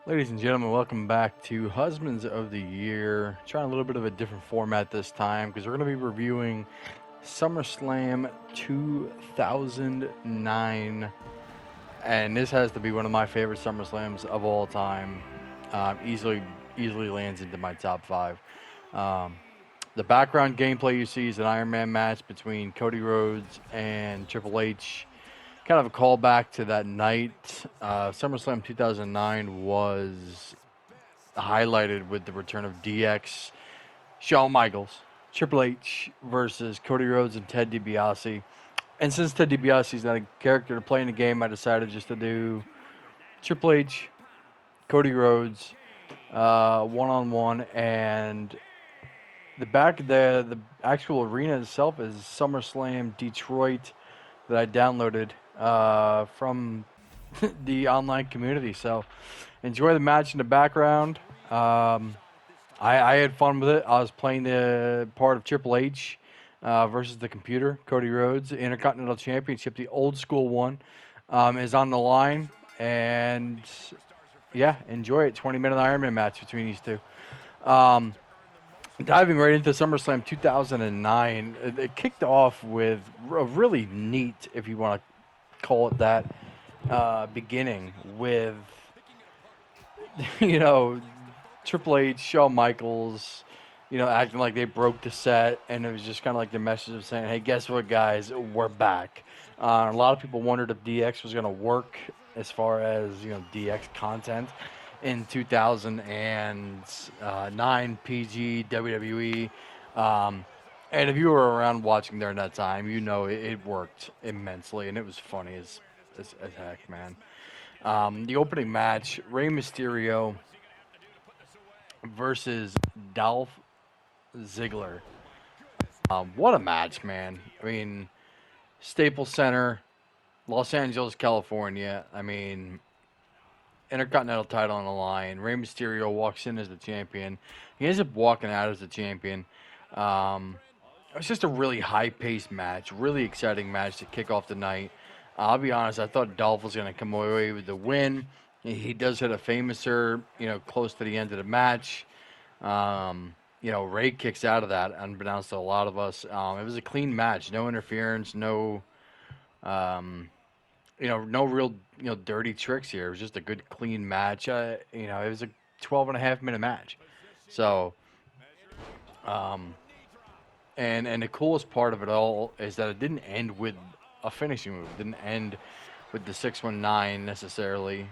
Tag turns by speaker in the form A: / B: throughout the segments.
A: Ladies and gentlemen, welcome back to Husbands of the Year. Trying a little bit of a different format this time because we're going to be reviewing SummerSlam 2009. And this has to be one of my favorite SummerSlams of all time. Easily lands into my top five. Um, the background gameplay you see is an Ironman match between Cody Rhodes and Triple H. Kind of a callback to that night. SummerSlam 2009 was highlighted with the return of DX, Shawn Michaels, Triple H versus Cody Rhodes and Ted DiBiase. And since Ted DiBiase is not a character to play in the game, I decided just to do Triple H, Cody Rhodes, one on one, and the actual arena itself is SummerSlam Detroit that I downloaded from the online community. So enjoy the match in the background. I had fun with it. I was playing the part of Triple H versus the computer. Cody Rhodes, Intercontinental Championship, the old school one, is on the line. And yeah, enjoy it. 20-minute Ironman match between these two. Um, Diving right into SummerSlam 2009, it kicked off with a really neat, if you want to call it that, beginning with, you know, Triple H, Shawn Michaels, acting like they broke the set, and it was just kind of like the message of saying, "Hey, guess what, guys? We're back." A lot of people wondered if DX was going to work as far as DX content in 2009 PG WWE. Um, and if you were around watching during that time, it worked immensely, and it was funny as heck, man. The opening match, Rey Mysterio versus Dolph Ziggler. What a match, man. I mean, Staples Center, Los Angeles, California. I mean, Intercontinental title on the line. Rey Mysterio walks in as the champion. He ends up walking out as the champion. Um, it was just a really high-paced match, really exciting match to kick off the night. I'll be honest, I thought Dolph was going to come away with the win. He does hit a famouser, close to the end of the match. Ray kicks out of that, unbeknownst to a lot of us. It was a clean match, no interference, um, no real, dirty tricks here. It was just a good, clean match. It was a 12 and a half minute match. So, um, and the coolest part of it all is that it didn't end with a finishing move. It didn't end with the 619 necessarily.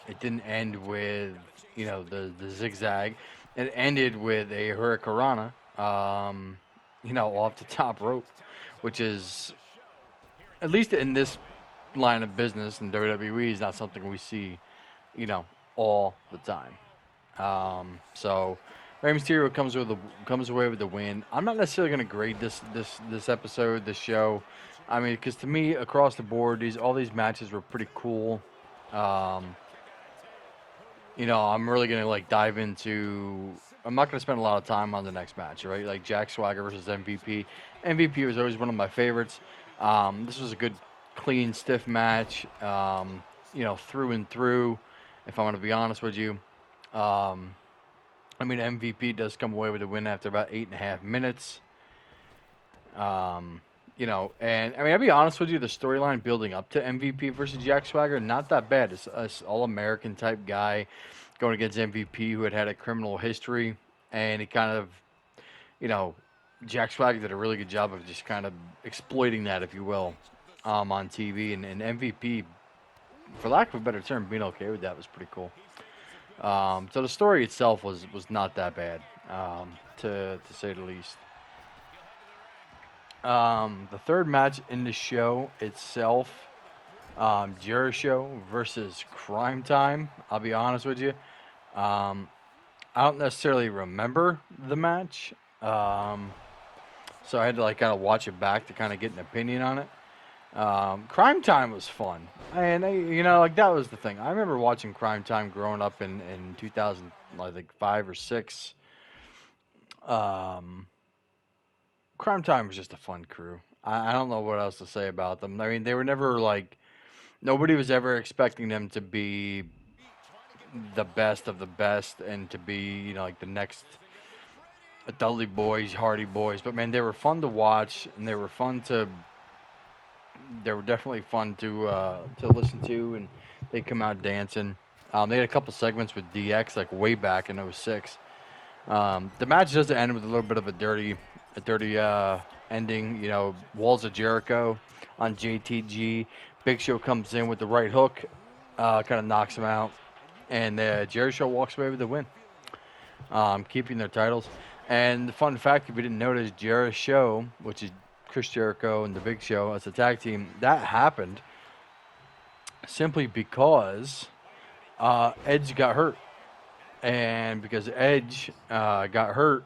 A: It didn't end with the zigzag. It ended with a hurricanrana, off the top rope, which is at least in this line of business in WWE is not something we see, you know, all the time. So Rey Mysterio comes away with the win. I'm not necessarily going to grade this episode, this show. I mean, because to me, across the board, all these matches were pretty cool. Um, I'm really gonna like dive into. I'm not gonna spend a lot of time on the next match, right? Like Jack Swagger versus MVP. MVP was always one of my favorites. This was a good, clean, stiff match. Through and through. If I'm gonna be honest with you, um, I mean MVP does come away with a win after about 8.5 minutes. And I mean, I'll be honest with you, the storyline building up to MVP versus Jack Swagger, not that bad. It's an all American type guy going against MVP who had a criminal history, and he kind of, you know, Jack Swagger did a really good job of just kind of exploiting that, if you will, on TV, and MVP, for lack of a better term, being okay with that was pretty cool. So the story itself was not that bad, to say the least. The third match in the show itself, Jericho versus Crime Time. I'll be honest with you. Um, I don't necessarily remember the match, so I had to like kind of watch it back to kind of get an opinion on it. Crime Time was fun, and like that was the thing. I remember watching Crime Time growing up in 2000, like 5 or 6. Um, Crime Time was just a fun crew. I don't know what else to say about them. I mean, they were never like nobody was ever expecting them to be, the best of the best and to be, like the next Dudley Boys, Hardy Boys. But man, they were fun to watch and they were definitely fun to listen to, and they come out dancing. They had a couple segments with DX like way back in '06. The match does end with a little bit of a dirty ending. Walls of Jericho on JTG. Big Show comes in with the right hook, kind of knocks him out, and Jericho walks away with the win, keeping their titles. And the fun fact, if you didn't notice, Jericho, which is Chris Jericho and the Big Show as a tag team, that happened simply because Edge got hurt. And because Edge got hurt,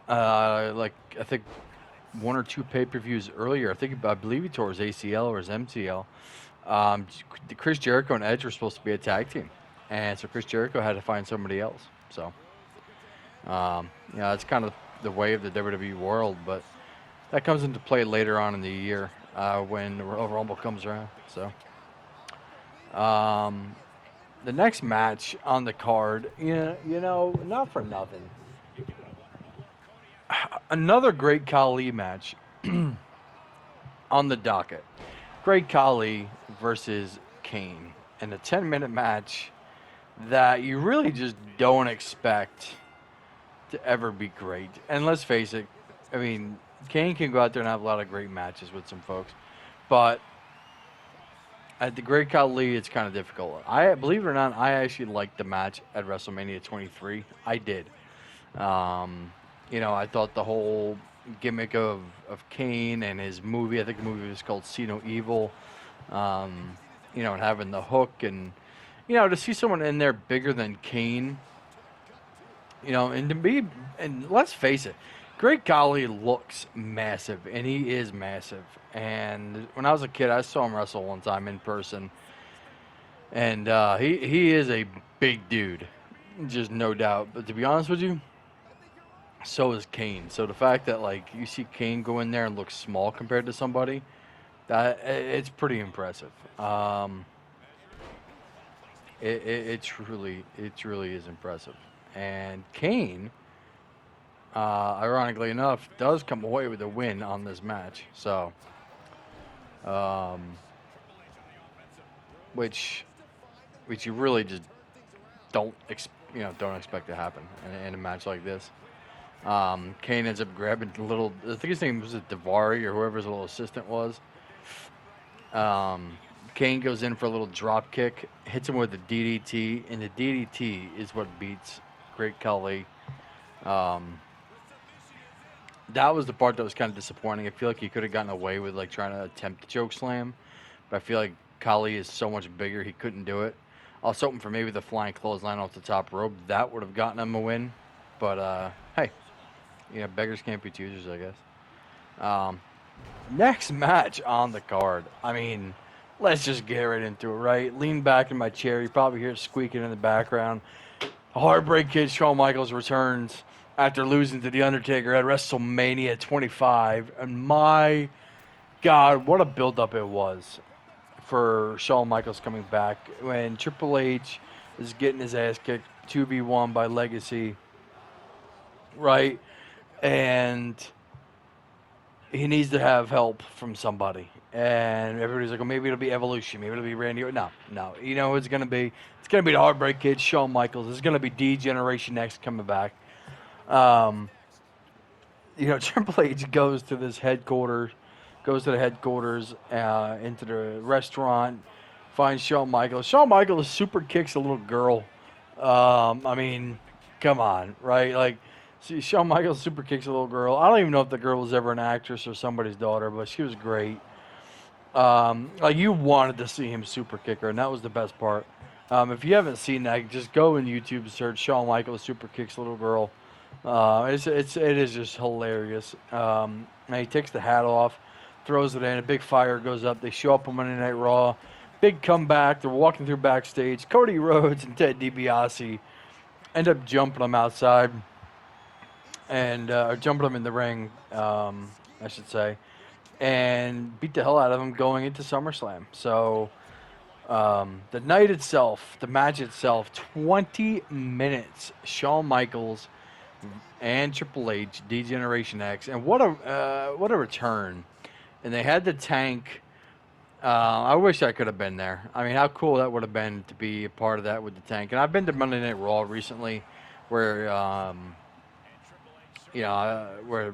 A: like I think one or two pay-per-views earlier, I believe he tore his ACL or his MCL. Chris Jericho and Edge were supposed to be a tag team, and so Chris Jericho had to find somebody else. So, it's kind of the way of the WWE world, but that comes into play later on in the year when the Royal Rumble comes around. So, the next match on the card, not for nothing. Another great Khali match on the docket. Great Khali versus Kane in a 10-minute match that you really just don't expect to ever be great. And let's face it, I mean, Kane can go out there and have a lot of great matches with some folks, but at the Great Khali, it's kind of difficult. I believe it or not, I actually liked the match at WrestleMania 23. I did. I thought the whole gimmick of Kane and his movie, I think the movie was called See No Evil, and having the hook and, to see someone in there bigger than Kane, and to be, and let's face it, Great Khali looks massive, and he is massive. And when I was a kid, I saw him wrestle one time in person, and he is a big dude, just no doubt. But to be honest with you, so is Kane. So the fact that like you see Kane go in there and look small compared to somebody, that it's pretty impressive. It truly is impressive. And Kane, ironically enough, does come away with a win on this match. So, um, which you really just don't expect to happen in a match like this. Kane ends up grabbing the little, I think his name was Davari or whoever his little assistant was. Kane goes in for a little drop kick, hits him with a DDT, and the DDT is what beats Great Khali. That was the part that was kind of disappointing. I feel like he could have gotten away with like trying to attempt the choke slam, but I feel like Khali is so much bigger he couldn't do it. I was hoping for maybe the flying clothesline off the top rope. That would have gotten him a win, but hey, beggars can't be choosers, I guess. Next match on the card. I mean, let's just get right into it, right? Lean back in my chair. You probably hear it squeaking in the background. Heartbreak Kid Shawn Michaels returns after losing to The Undertaker at WrestleMania 25. And my God, what a build-up it was for Shawn Michaels coming back. When Triple H is getting his ass kicked 2v1 by Legacy, right? And he needs to have help from somebody. And everybody's like, well, maybe it'll be Evolution. Maybe it'll be Randy. No. You know who it's going to be? It's going to be the Heartbreak Kid, Shawn Michaels. It's going to be D-Generation X coming back. Triple H goes to the headquarters, into the restaurant, finds Shawn Michaels. Shawn Michaels super kicks a little girl. I mean, come on, right? Like, see, Shawn Michaels super kicks a little girl. I don't even know if the girl was ever an actress or somebody's daughter, but she was great. Like you wanted to see him super kick her, and that was the best part. If you haven't seen that, just go in YouTube, search Shawn Michaels super kicks a little girl. It is just hilarious. And he takes the hat off, throws it in. A big fire goes up. They show up on Monday Night Raw. Big comeback. They're walking through backstage. Cody Rhodes and Ted DiBiase end up jumping them outside and jumping them in the ring, I should say, and beat the hell out of them going into SummerSlam. So The night itself, the match itself, 20 minutes. Shawn Michaels and Triple H, D-Generation X, and what a return! And they had the tank. I wish I could have been there. I mean, how cool that would have been to be a part of that with the tank. And I've been to Monday Night Raw recently, where where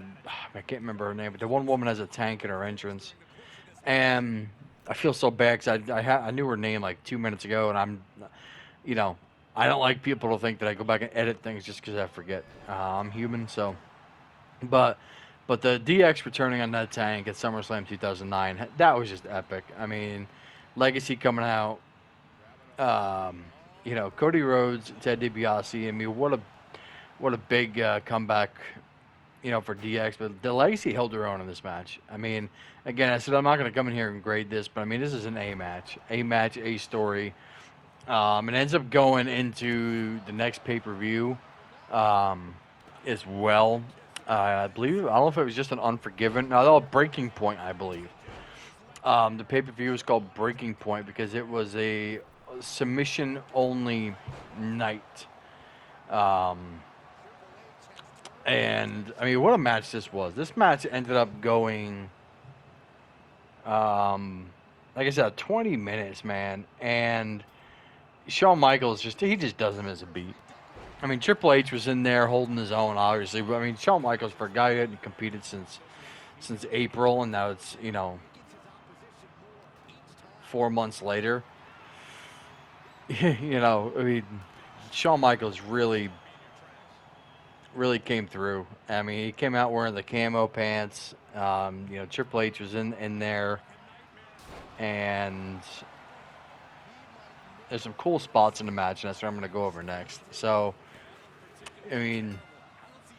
A: I can't remember her name, but the one woman has a tank in her entrance, and I feel so bad because I knew her name like 2 minutes ago, and you know, I don't like people to think that I go back and edit things just because I forget. I'm human, so. But but the DX returning on that tank at SummerSlam 2009, that was just epic. I mean, Legacy coming out, um, Cody Rhodes, Ted DiBiase. I mean, what a big comeback, for DX. But the Legacy held their own in this match. I mean, again, I said I'm not going to come in here and grade this, but I mean, this is an A match, A story. It ends up going into the next pay-per-view as well. I believe, I don't know if it was just an Unforgiven. No, that was Breaking Point, I believe. The pay-per-view was called Breaking Point because it was a submission-only night. And, I mean, what a match this was. This match ended up going, like I said, 20 minutes, man. And Shawn Michaels, he just doesn't miss a beat. I mean, Triple H was in there holding his own, obviously. But, I mean, Shawn Michaels, for a guy who hadn't competed since April, and now it's, 4 months later. I mean, Shawn Michaels really came through. I mean, he came out wearing the camo pants. Triple H was in there. And there's some cool spots in the match, and that's what I'm going to go over next. So, I mean,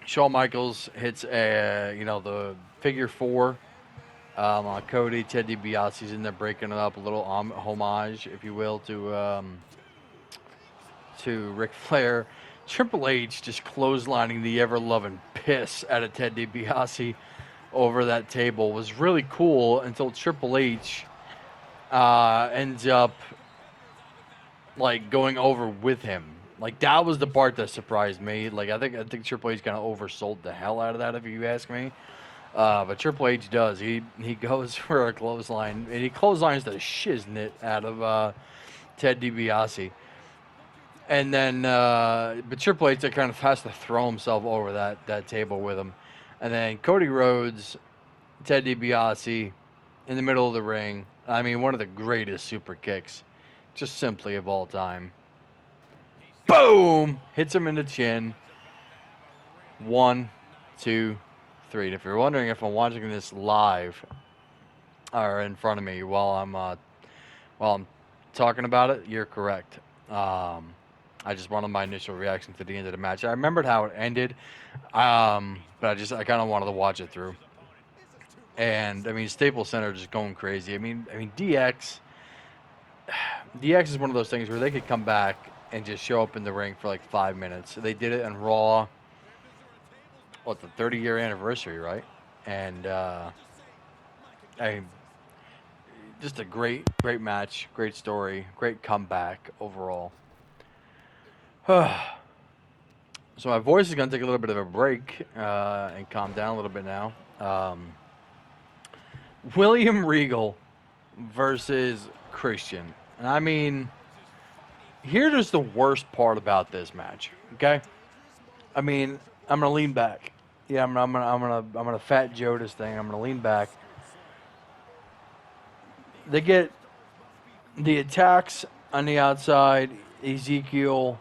A: Shawn Michaels hits the figure four on Cody. Ted DiBiase's in there breaking it up, a little homage, if you will, to Ric Flair. Triple H just clotheslining the ever-loving piss out of Ted DiBiase over that table was really cool until Triple H ends up like going over with him. Like, that was the part that surprised me. Like, I think Triple H kind of oversold the hell out of that, if you ask me. But Triple H does. He goes for a clothesline, and he clotheslines the shiznit out of Ted DiBiase. And then, but Triple H kind of has to throw himself over that table with him. And then Cody Rhodes, Ted DiBiase in the middle of the ring. I mean, one of the greatest super kicks, just simply of all time. Boom! Hits him in the chin. 1, 2, 3. And if you're wondering if I'm watching this live or in front of me while I'm talking about it, you're correct. I just wanted my initial reaction to the end of the match. I remembered how it ended, but I kind of wanted to watch it through. And I mean, Staples Center just going crazy. I mean, DX is one of those things where they could come back and just show up in the ring for like 5 minutes. They did it on Raw. The 30-year anniversary, right? And just a great match, great story, great comeback overall. So my voice is going to take a little bit of a break and calm down a little bit now. William Regal versus Christian. And I mean, here's the worst part about this match, okay? I mean, I'm going to lean back. Yeah, I'm gonna Fat Joe this thing. I'm gonna lean back. They get the attacks on the outside. Ezekiel,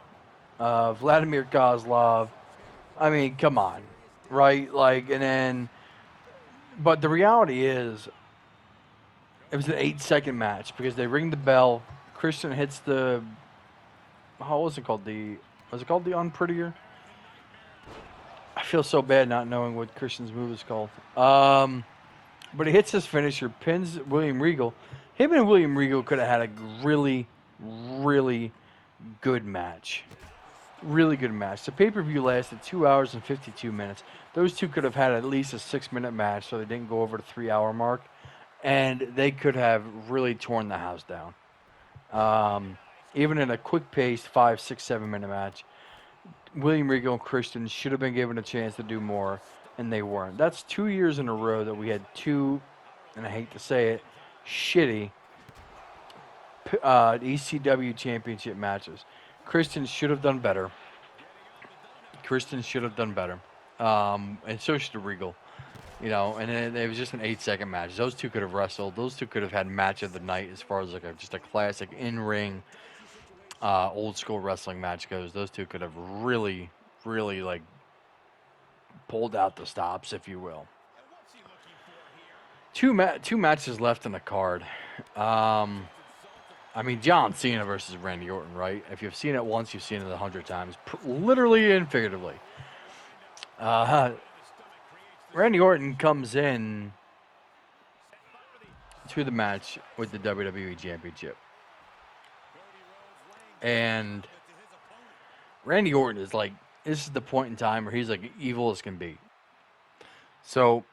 A: Vladimir Kozlov. I mean, come on, right? Like, and then, but the reality is, it was an 8-second match because they ring the bell. Christian hits the. How was it called? Was it called the Unprettier? I feel so bad not knowing what Christian's move is called. But he hits his finisher, pins William Regal. Him and William Regal could have had a really, really good match. Really good match. The pay-per-view lasted 2 hours and 52 minutes. Those two could have had at least a 6-minute match, so they didn't go over the 3-hour mark. And they could have really torn the house down. Even in a quick-paced 5, 6, 7-minute match, William Regal and Christian should have been given a chance to do more, and they weren't. That's 2 years in a row that we had two, and I hate to say it, shitty ECW championship matches. Christian should have done better. And so should Regal. And it was just an 8-second match. Those two could have wrestled. Those two could have had match of the night as far as like just a classic in-ring, old school wrestling match goes. Those two could have really, really like pulled out the stops, if you will. Two matches left in the card. John Cena versus Randy Orton, right? If you've seen it once, you've seen it 100 times, literally and figuratively. Randy Orton comes in to the match with the WWE Championship. And Randy Orton is like, this is the point in time where he's like evil as can be. So,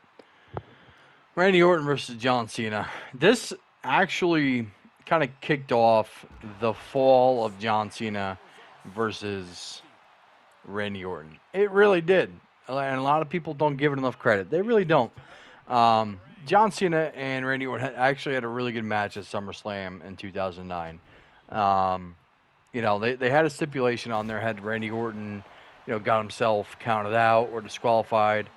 A: Randy Orton versus John Cena. This actually kind of kicked off the fall of John Cena versus Randy Orton. It really did. And a lot of people don't give it enough credit. They really don't. John Cena and Randy Orton actually had a really good match at SummerSlam in 2009. They had a stipulation on there. Had Randy Orton, got himself counted out or disqualified,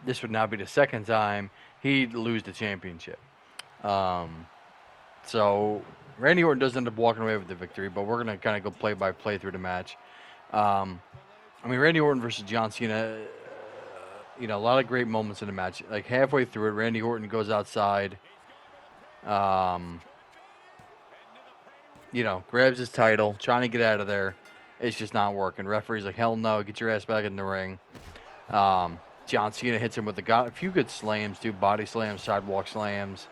A: this would now be the second time he'd lose the championship. So Randy Orton does end up walking away with the victory, but we're going to kind of go play by play through the match. Randy Orton versus John Cena, a lot of great moments in the match. Like halfway through it, Randy Orton goes outside, grabs his title, trying to get out of there. It's just not working. Referee's like, hell no, get your ass back in the ring. John Cena hits him with a few good slams, too, body slams, sidewalk slams.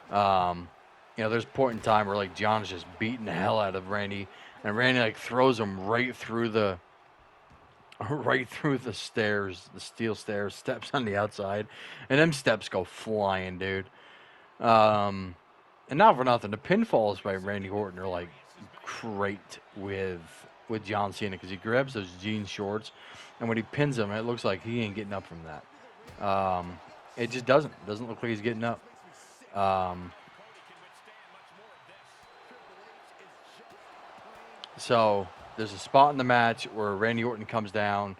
A: There's a point in time where like John's just beating the hell out of Randy, and Randy like throws him right through the stairs, the steel stairs, steps on the outside, and them steps go flying, dude. And not for nothing, the pinfalls by Randy Orton are like great with John Cena because he grabs those jean shorts, and when he pins him, it looks like he ain't getting up from that. It just doesn't look like he's getting up. So there's a spot in the match where Randy Orton comes down,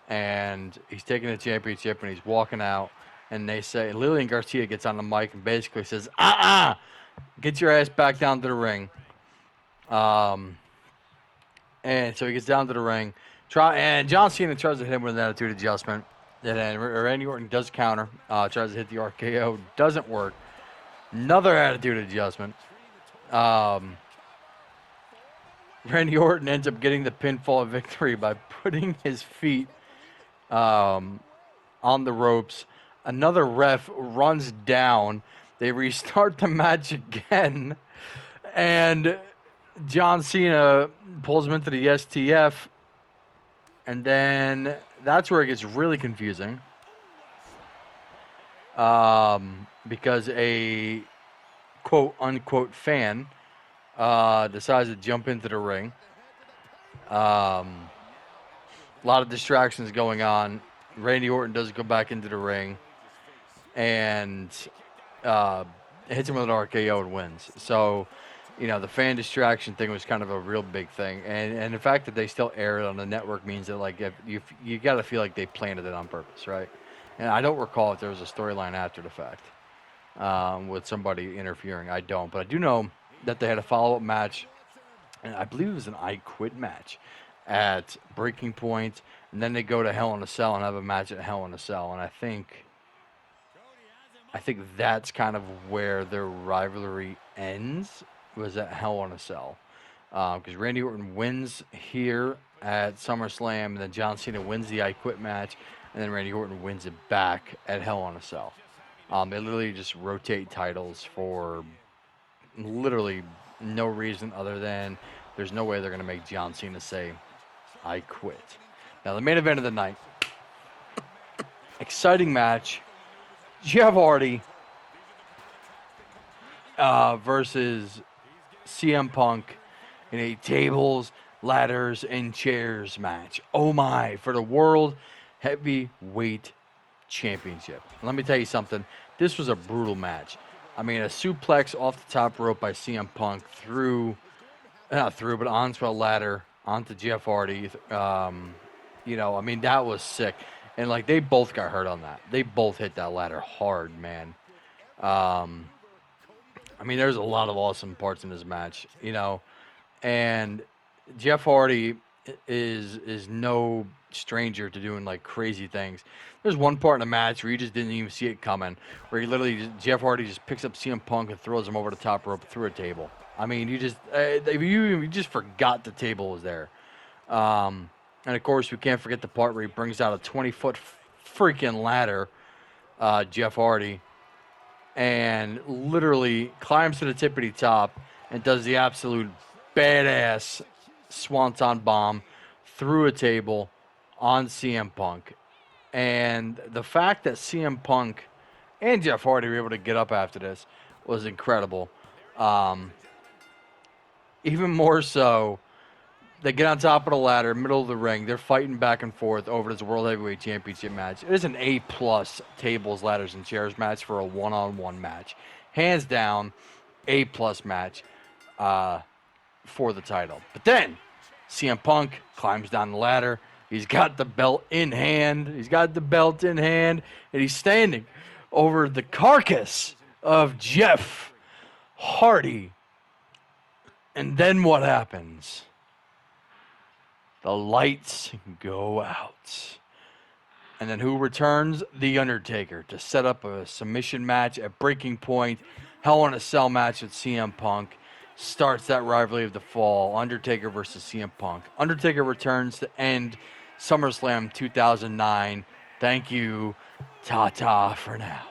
A: and he's taking the championship, and he's walking out, and they say, Lillian Garcia gets on the mic and basically says, get your ass back down to the ring. And so he gets down to the ring, and John Cena tries to hit him with an attitude adjustment, and then Randy Orton does counter, tries to hit the RKO, doesn't work. Another attitude adjustment. Randy Orton ends up getting the pinfall victory by putting his feet on the ropes. Another ref runs down. They restart the match again. And John Cena pulls him into the STF. And then that's where it gets really confusing. Because a quote-unquote fan decides to jump into the ring. A lot of distractions going on. Randy Orton does go back into the ring and hits him with an RKO and wins. So, the fan distraction thing was kind of a real big thing. And the fact that they still air it on the network means that, like, if you got to feel like they planted it on purpose, right? And I don't recall if there was a storyline after the fact with somebody interfering. I don't. But I do know that they had a follow-up match, and I believe it was an I Quit match at Breaking Point, and then they go to Hell in a Cell and have a match at Hell in a Cell, and I think that's kind of where their rivalry ends, was at Hell in a Cell, because Randy Orton wins here at SummerSlam, and then John Cena wins the I Quit match, and then Randy Orton wins it back at Hell in a Cell. They literally just rotate titles for literally no reason other than there's no way they're going to make John Cena say, I quit. Now, the main event of the night. Exciting match. Jeff Hardy versus CM Punk in a tables, ladders, and chairs match. Oh my, for the World Heavyweight Championship. Let me tell you something. This was a brutal match. I mean, a suplex off the top rope by CM Punk not through, but onto a ladder, onto Jeff Hardy. I mean, that was sick. And, like, they both got hurt on that. They both hit that ladder hard, man. I mean, there's a lot of awesome parts in this match, and Jeff Hardy is no stranger to doing like crazy things. There's one part in the match where you just didn't even see it coming, where Jeff Hardy just picks up CM Punk and throws him over the top rope through a table. I mean, you just forgot the table was there. And of course, we can't forget the part where he brings out a 20-foot freaking ladder, Jeff Hardy, and literally climbs to the tippity top and does the absolute badass swanton bomb through a table on CM Punk. And the fact that CM Punk and Jeff Hardy were able to get up after this was incredible. Even more so, they get on top of the ladder, middle of the ring. They're fighting back and forth over this World Heavyweight Championship match. It is an A-plus tables, ladders, and chairs match for a one-on-one match. Hands down, A-plus match for the title. But then, CM Punk climbs down the ladder. He's got the belt in hand. And he's standing over the carcass of Jeff Hardy. And then what happens? The lights go out. And then who returns? The Undertaker to set up a submission match at Breaking Point. Hell in a Cell match with CM Punk. Starts that rivalry of the fall. Undertaker versus CM Punk. Undertaker returns to end SummerSlam 2009. Thank you. Ta-ta for now.